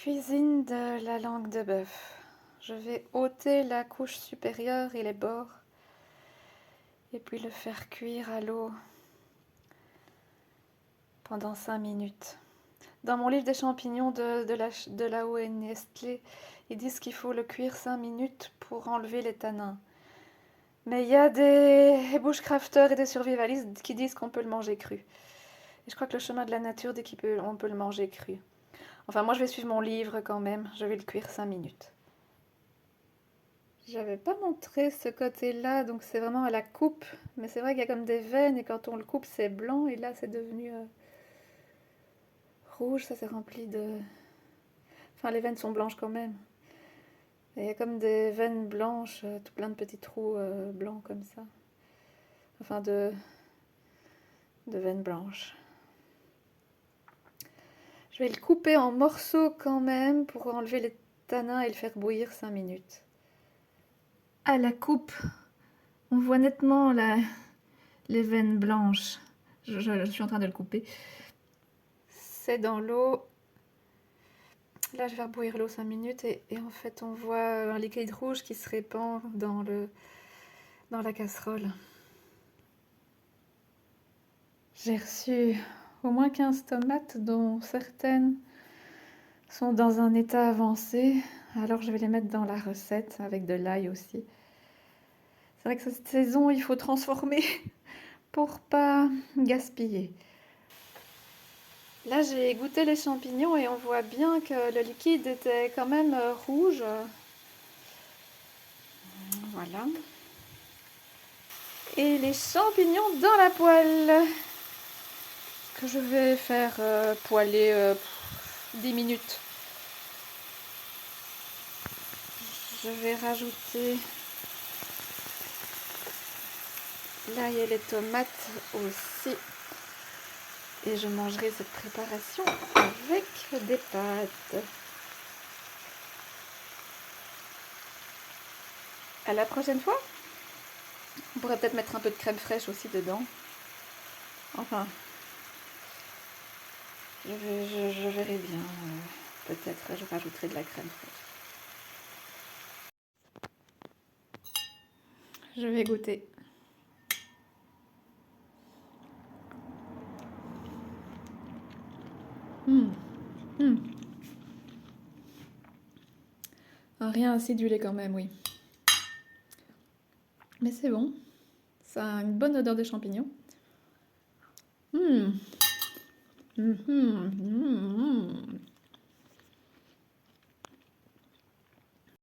Cuisine de la langue de bœuf. Je vais ôter la couche supérieure et les bords et puis le faire cuire à l'eau pendant 5 minutes. Dans mon livre des champignons de la ONG Nestlé, ils disent qu'il faut le cuire 5 minutes pour enlever les tanins. Mais il y a des bushcrafters et des survivalistes qui disent qu'on peut le manger cru. Et je crois que le chemin de la nature dit qu'on peut le manger cru. Enfin, moi je vais suivre mon livre quand même, je vais le cuire 5 minutes. J'avais pas montré ce côté-là, donc c'est vraiment à la coupe. Mais c'est vrai qu'il y a comme des veines et quand on le coupe, c'est blanc. Et là, c'est devenu rouge. Ça s'est rempli de... Enfin, les veines sont blanches quand même. Et il y a comme des veines blanches, tout plein de petits trous blancs comme ça. Enfin, de veines blanches. Je vais le couper en morceaux quand même pour enlever les tanins et le faire bouillir 5 minutes. À la coupe, on voit nettement les veines blanches. Je suis en train de le couper. C'est dans l'eau. Là, je vais faire bouillir l'eau 5 minutes et en fait, on voit un liquide rouge qui se répand dans la casserole. J'ai reçu au moins 15 tomates, dont certaines sont dans un état avancé. Alors, je vais les mettre dans la recette avec de l'ail aussi. C'est vrai que cette saison, il faut transformer pour pas gaspiller. Là, j'ai goûté les champignons et on voit bien que le liquide était quand même rouge. Voilà. Et les champignons dans la poêle que je vais faire poêler 10 minutes. Je vais rajouter l'ail et les tomates aussi. Et je mangerai cette préparation avec des pâtes. À la prochaine fois. On pourrait peut-être mettre un peu de crème fraîche aussi dedans. Enfin, je verrai bien. Peut-être je rajouterai de la crème fraîche. Je vais goûter. Rien acidulé quand même, oui. Mais c'est bon. Ça a une bonne odeur de champignons.